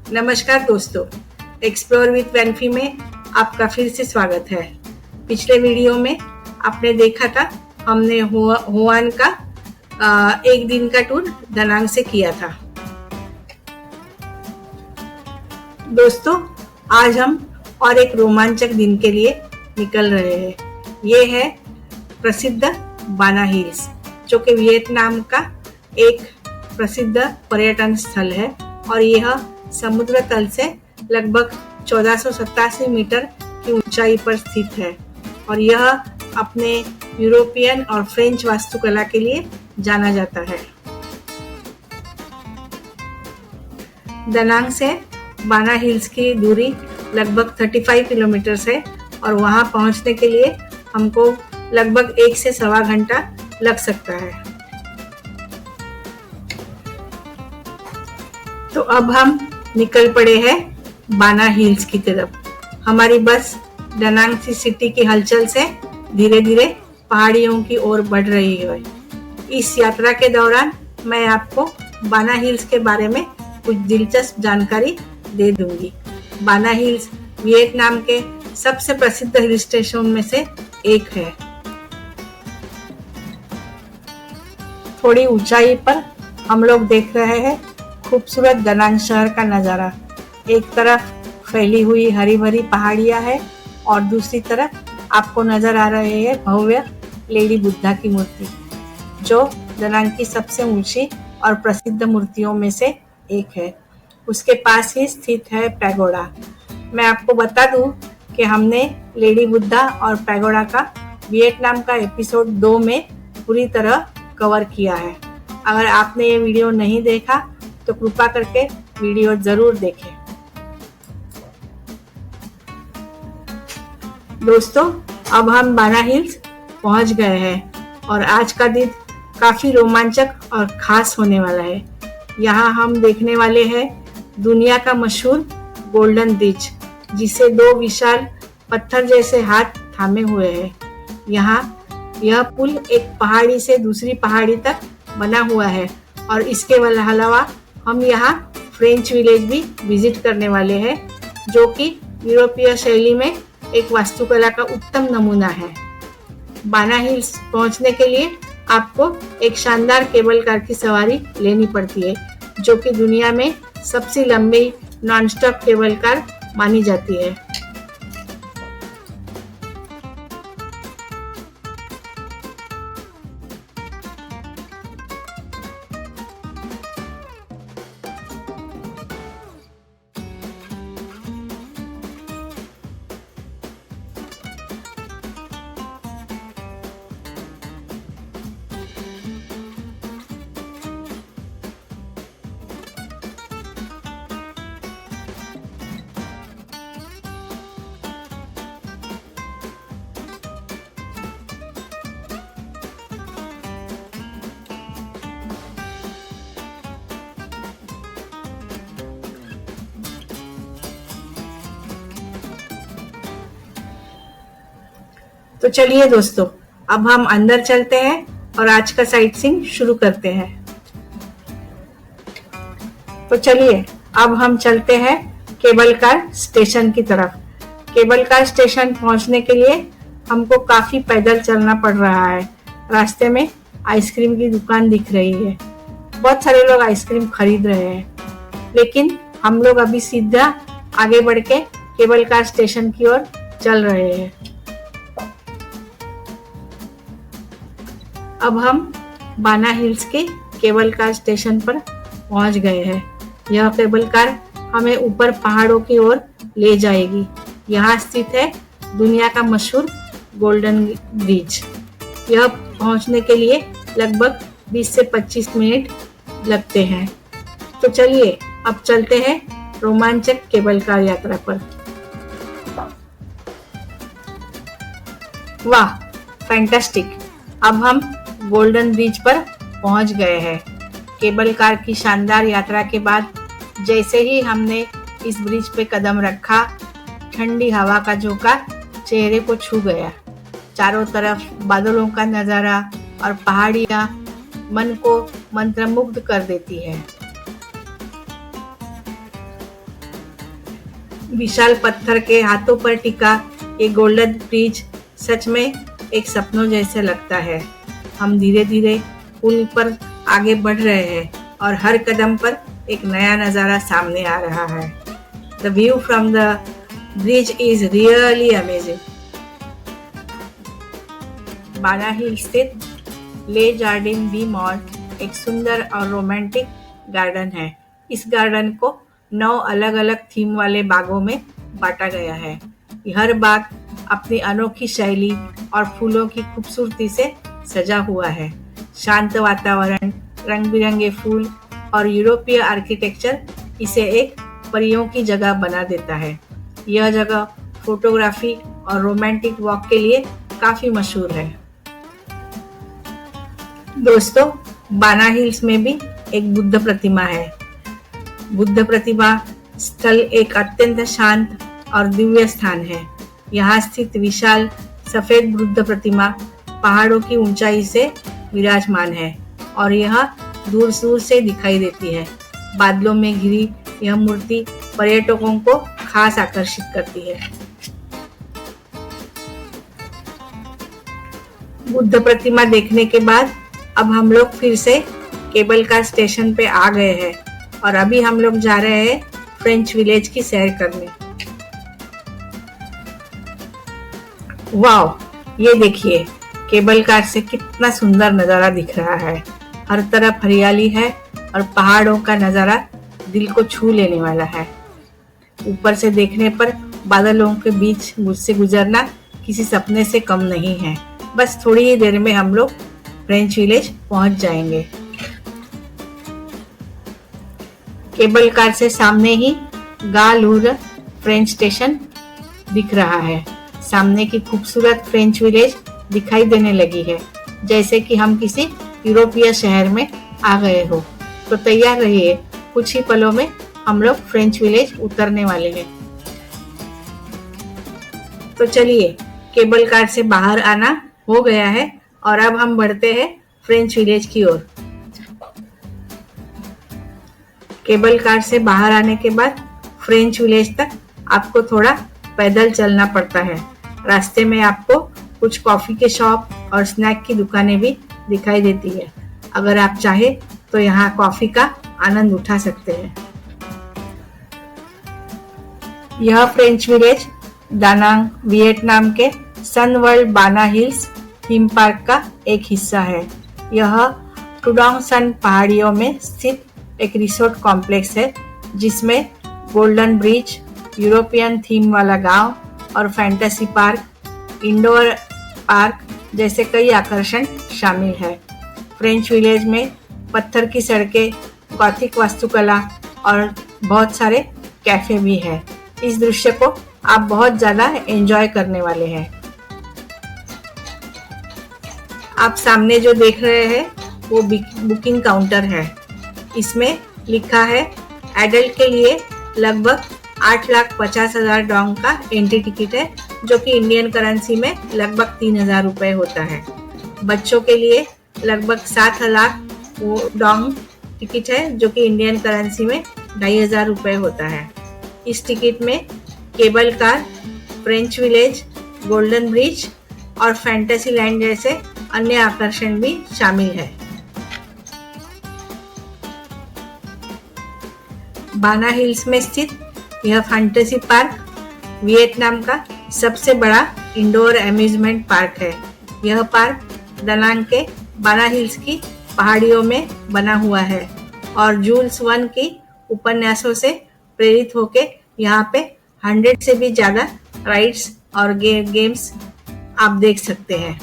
नमस्कार दोस्तों, explore with वैनफी में आपका फिर से स्वागत है। पिछले वीडियो में आपने देखा था हमने हुआन का एक दिन का टूर दनांग से किया था। दोस्तों, आज हम और एक रोमांचक दिन के लिए निकल रहे हैं। ये है प्रसिद्ध बाना हिल्स, जो कि वियतनाम का एक प्रसिद्ध पर्यटन स्थल है और यह समुद्र तल से लगभग 1487 मीटर की ऊंचाई पर स्थित है और यह अपने यूरोपियन और फ्रेंच वास्तुकला के लिए जाना जाता है। दनांग से बाना हिल्स की दूरी लगभग 35 किलोमीटर है और वहां पहुंचने के लिए हमको लगभग 1 से सवा घंटा लग सकता है। तो अब हम निकल पड़े हैं बाना हिल्स की तरफ। हमारी बस दनांग सिटी की हलचल से धीरे धीरे पहाड़ियों की ओर बढ़ रही है। इस यात्रा के दौरान मैं आपको बाना हिल्स के बारे में कुछ दिलचस्प जानकारी दे दूंगी। बाना हिल्स वियतनाम के सबसे प्रसिद्ध हिल स्टेशन में से एक है। थोड़ी ऊंचाई पर हम लोग देख रहे हैं खूबसूरत दनांग शहर का नज़ारा। एक तरफ फैली हुई हरी भरी पहाड़ियां है और दूसरी तरफ आपको नजर आ रहे है भव्य लेडी बुद्धा की मूर्ति, जो दनांग की सबसे ऊंची और प्रसिद्ध मूर्तियों में से एक है। उसके पास ही स्थित है पैगोडा। मैं आपको बता दूं कि हमने लेडी बुद्धा और पैगोडा का वियतनाम का एपिसोड 2 में पूरी तरह कवर किया है। अगर आपने ये वीडियो नहीं देखा तो कृपा करके वीडियो जरूर देखें। दोस्तों, अब हम बाना हिल्स पहुंच गए हैं और आज का दिन काफी रोमांचक और खास होने वाला है। यहाँ हम देखने वाले हैं दुनिया का मशहूर गोल्डन ब्रिज, जिसे 2 विशाल पत्थर जैसे हाथ थामे हुए हैं। यहाँ यह पुल एक पहाड़ी से दूसरी पहाड़ी तक बना हुआ है और इसके अलावा हम यहाँ फ्रेंच विलेज भी विजिट करने वाले हैं, जो कि यूरोपीय शैली में एक वास्तुकला का उत्तम नमूना है। बाना हिल्स पहुंचने के लिए आपको एक शानदार केबल कार की सवारी लेनी पड़ती है, जो कि दुनिया में सबसे लंबी नॉन-स्टॉप केबल कार मानी जाती है। तो चलिए दोस्तों, अब हम अंदर चलते हैं और आज का साइट सीइंग शुरू करते हैं। तो चलिए, अब हम चलते हैं केबल कार स्टेशन की तरफ। केबल कार स्टेशन पहुंचने के लिए हमको काफी पैदल चलना पड़ रहा है। रास्ते में आइसक्रीम की दुकान दिख रही है। बहुत सारे लोग आइसक्रीम खरीद रहे हैं, लेकिन हम लोग अभी सीधा आगे बढ़ के केबल कार स्टेशन की ओर चल रहे हैं। अब हम बाना हिल्स के केबल कार स्टेशन पर पहुंच गए हैं। यह केबल कार हमें ऊपर पहाड़ों की ओर ले जाएगी। यहाँ स्थित है दुनिया का मशहूर गोल्डन ब्रिज। यह पहुंचने के लिए लगभग 20 से 25 मिनट लगते हैं। तो चलिए, अब चलते हैं रोमांचक केबल कार यात्रा पर। वाह, फैंटास्टिक! अब हम गोल्डन ब्रिज पर पहुंच गए हैं। केबल कार की शानदार यात्रा के बाद जैसे ही हमने इस ब्रिज पे कदम रखा, ठंडी हवा का झोंका चेहरे को छू गया। चारों तरफ बादलों का नजारा और पहाड़ियां मन को मंत्रमुग्ध कर देती है। विशाल पत्थर के हाथों पर टिका ये गोल्डन ब्रिज सच में एक सपनों जैसे लगता है। हम धीरे धीरे पुल पर आगे बढ़ रहे हैं और हर कदम पर एक नया नज़ारा सामने आ रहा है। The view from the bridge is really amazing. बाला हिल स्थित ले जार्डिन दी मॉल एक सुंदर और रोमांटिक गार्डन है। इस गार्डन को 9 अलग-अलग थीम वाले बागों में बांटा गया है। हर बाग अपनी अनोखी शैली और फूलों की खूबसूरती से सजा हुआ है। शांत वातावरण, रंग-बिरंगे फूल और यूरोपीय आर्किटेक्चर इसे एक परियों की जगह बना देता है। यह जगह फोटोग्राफी और रोमांटिक वॉक के लिए काफी मशहूर है। दोस्तों, बाना हिल्स में भी एक बुद्ध प्रतिमा है। बुद्ध प्रतिमा स्थल एक अत्यंत शांत और दिव्य स्थान है। यहाँ स्थित विशाल सफेद बुद्ध प्रतिमा पहाड़ों की ऊंचाई से विराजमान है और यह दूर दूर से दिखाई देती है। बादलों में घिरी यह मूर्ति पर्यटकों को खास आकर्षित करती है। बुद्ध प्रतिमा देखने के बाद अब हम लोग फिर से केबल कार स्टेशन पे आ गए हैं और अभी हम लोग जा रहे हैं फ्रेंच विलेज की सैर करने। वाओ, ये देखिए केबल कार से कितना सुंदर नज़ारा दिख रहा है। हर तरफ हरियाली है और पहाड़ों का नज़ारा दिल को छू लेने वाला है। ऊपर से देखने पर बादलों के बीच मुझसे गुजरना किसी सपने से कम नहीं है। बस थोड़ी ही देर में हम लोग फ्रेंच विलेज पहुंच जाएंगे। केबल कार से सामने ही गालूर फ्रेंच स्टेशन दिख रहा है। सामने की खूबसूरत फ्रेंच विलेज दिखाई देने लगी है, जैसे कि हम किसी यूरोपीय शहर में आ गए हो। तो तैयार रहिए, कुछ ही पलों में हम लोग फ्रेंच विलेज उतरने वाले हैं। तो चलिए, केबल कार से बाहर आना हो गया है और अब हम बढ़ते हैं फ्रेंच विलेज की ओर। केबल कार से बाहर आने के बाद फ्रेंच विलेज तक आपको थोड़ा पैदल चलना पड़ता है। रास्ते में आपको कुछ कॉफी के शॉप और स्नैक की दुकानें भी दिखाई देती है। अगर आप चाहे तो यहाँ कॉफी का आनंद उठा सकते हैं। यह फ्रेंच विलेज दानांग वियतनाम के सन वर्ल्ड बाना हिल्स थीम पार्क का एक हिस्सा है। यह टुडोंग सन पहाड़ियों में स्थित एक रिसोर्ट कॉम्प्लेक्स है, जिसमें गोल्डन ब्रिज, यूरोपियन थीम वाला गांव और फैंटेसी पार्क, इंडोर पार्क जैसे कई आकर्षण शामिल है। फ्रेंच विलेज में पत्थर की सड़कें, गॉथिक वास्तुकला और बहुत सारे कैफे भी है। इस दृश्य को आप बहुत ज़्यादा एंजॉय करने वाले हैं। आप सामने जो देख रहे हैं वो बुकिंग काउंटर है। इसमें लिखा है एडल्ट के लिए लगभग 8,50,000 डोंग का एंट्री टिकट है, जो कि इंडियन करेंसी में लगभग 3,000 रुपये होता है। बच्चों के लिए लगभग 7,00,000 डोंग टिकट है, जो कि इंडियन करेंसी में 2,500 रुपये होता है। इस टिकट में cable car, French village, golden bridge और फैंटेसी लैंड जैसे अन्य आकर्षण भी शामिल है। बाना हिल्स में स्थित यह फैंटेसी पार्क वियतनाम का सबसे बड़ा इंडोर अम्यूजमेंट पार्क है। यह पार्क दानांग के बाना हिल्स की पहाड़ियों में बना हुआ है और जूल्स वन की उपन्यासों से प्रेरित होकर यहाँ पे 100 से भी ज्यादा राइड्स और गेम्स आप देख सकते हैं।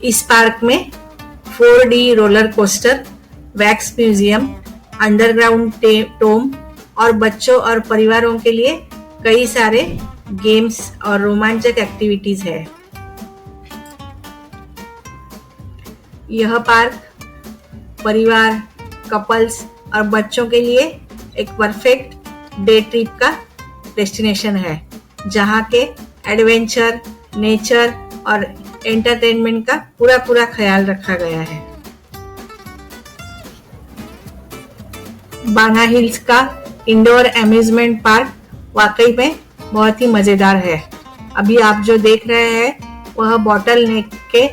इस पार्क में 4D roller coaster, wax museum, underground tomb और बच्चों और परिवारों के लिए कई सारे गेम्स और रोमांचक एक्टिविटीज है। यह पार्क परिवार, कपल्स और बच्चों के लिए एक परफेक्ट डे ट्रिप का डेस्टिनेशन है, जहाँ के एडवेंचर, नेचर और एंटरटेनमेंट का पूरा ख्याल रखा गया है। बाना हिल्स का इंडोर अम्यूजमेंट पार्क वाकई में बहुत ही मजेदार है। अभी आप जो देख रहे हैं वह बॉटल नेक के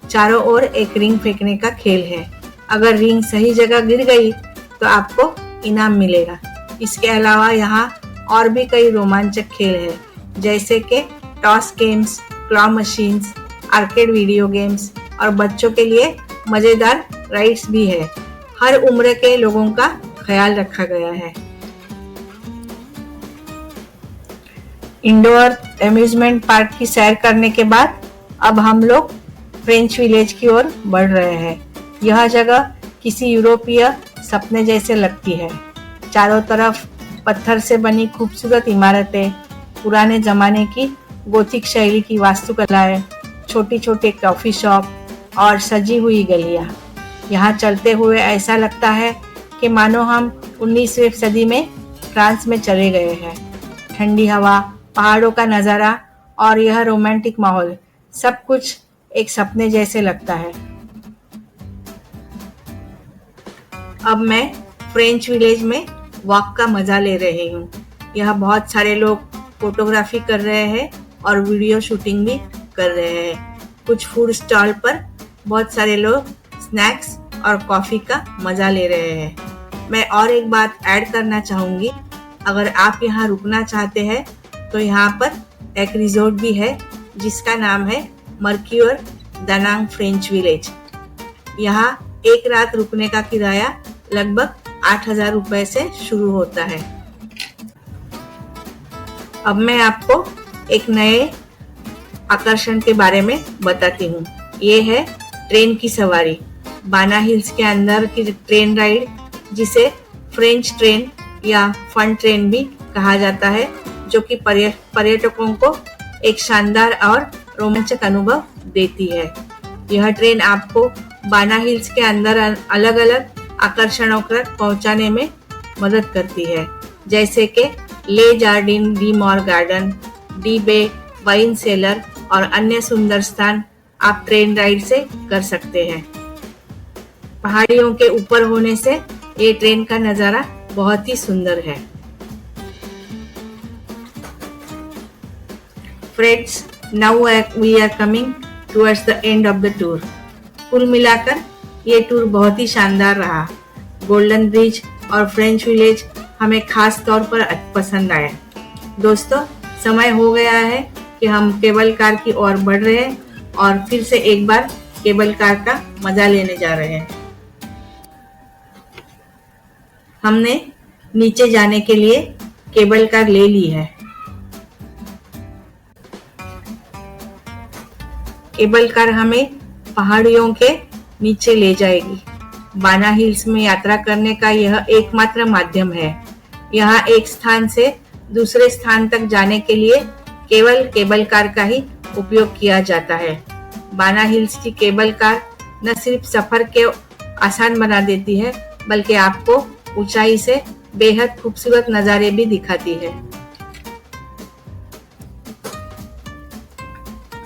चारों ओर एक रिंग फेंकने का खेल है। अगर रिंग सही जगह गिर गई तो आपको इनाम मिलेगा। इसके अलावा यहाँ और भी कई रोमांचक खेल हैं, जैसे कि toss games, claw machines, arcade video games और बच्चों के लिए मजेदार राइड्स भी है। हर उम्र के लोगों का ख्याल रखा गया है। इंडोर अम्यूजमेंट पार्क की सैर करने के बाद अब हम लोग फ्रेंच विलेज की ओर बढ़ रहे हैं। यह जगह किसी यूरोपीय सपने जैसे लगती है। चारों तरफ पत्थर से बनी खूबसूरत इमारतें, पुराने जमाने की गोथिक शैली की वास्तुकलाएं, छोटी छोटे कॉफी शॉप और सजी हुई गलियां। यहाँ चलते हुए ऐसा लगता है कि मानो हम 19वीं सदी में फ्रांस में चले गए हैं। ठंडी हवा, पहाड़ों का नज़ारा और यह रोमांटिक माहौल, सब कुछ एक सपने जैसे लगता है। अब मैं फ्रेंच विलेज में वॉक का मजा ले रही हूँ। यहाँ बहुत सारे लोग फोटोग्राफी कर रहे हैं और वीडियो शूटिंग भी कर रहे हैं। कुछ फूड स्टॉल पर बहुत सारे लोग स्नैक्स और कॉफी का मजा ले रहे हैं। मैं और एक बात ऐड करना चाहूँगी, अगर आप यहाँ रुकना चाहते हैं तो यहाँ पर एक रिजोर्ट भी है जिसका नाम है मर्क्यूर दानांग फ्रेंच विलेज। यहाँ एक रात रुकने का किराया लगभग 8,000 रुपए से शुरू होता है। अब मैं आपको एक नए आकर्षण के बारे में बताती हूँ। ये है ट्रेन की सवारी। बाना हिल्स के अंदर की ट्रेन राइड, जिसे फ्रेंच ट्रेन या फन ट्रेन भी कहा जाता है, जो कि पर्यटकों को एक शानदार और रोमांचक अनुभव देती है। यह ट्रेन आपको बाना हिल्स के अंदर अलग अलग आकर्षणों तक पहुंचाने में मदद करती है, जैसे कि Le Jardin de Mor garden, de Bay wine cellar और अन्य सुंदर स्थान आप ट्रेन राइड से कर सकते हैं। पहाड़ियों के ऊपर होने से ये ट्रेन का नज़ारा बहुत ही सुंदर है। Friends, now we are coming towards the end of the tour. कुल मिलाकर ये टूर बहुत ही शानदार रहा। गोल्डन ब्रिज और फ्रेंच विलेज हमें खास तौर पर पसंद आया। दोस्तों, समय हो गया है कि हम केबल कार की ओर बढ़ रहे हैं और फिर से एक बार केबल कार का मजा लेने जा रहे हैं। हमने नीचे जाने के लिए केबल कार ले ली है। केबल कार हमें पहाड़ियों के नीचे ले जाएगी। बाना हिल्स में यात्रा करने का यह एकमात्र माध्यम है। यहाँ एक स्थान से दूसरे स्थान तक जाने के लिए केवल केबल कार का ही उपयोग किया जाता है। बाना हिल्स की केबल कार न सिर्फ सफर के आसान बना देती है, बल्कि आपको ऊंचाई से बेहद खूबसूरत नज़ारे भी दिखाती है।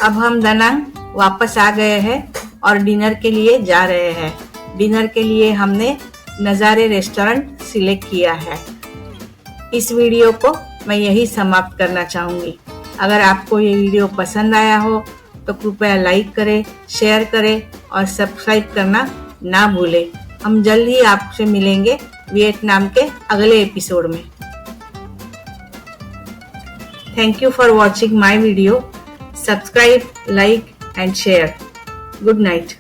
अब हम दानांग वापस आ गए हैं और डिनर के लिए जा रहे हैं। डिनर के लिए हमने नज़ारे रेस्टोरेंट सिलेक्ट किया है। इस वीडियो को मैं यही समाप्त करना चाहूँगी। अगर आपको ये वीडियो पसंद आया हो तो कृपया लाइक करें, शेयर करें और सब्सक्राइब करना ना भूलें। हम जल्द ही आपसे मिलेंगे वियतनाम के अगले एपिसोड में। Thank you for watching my video. Subscribe, like and share. Good night.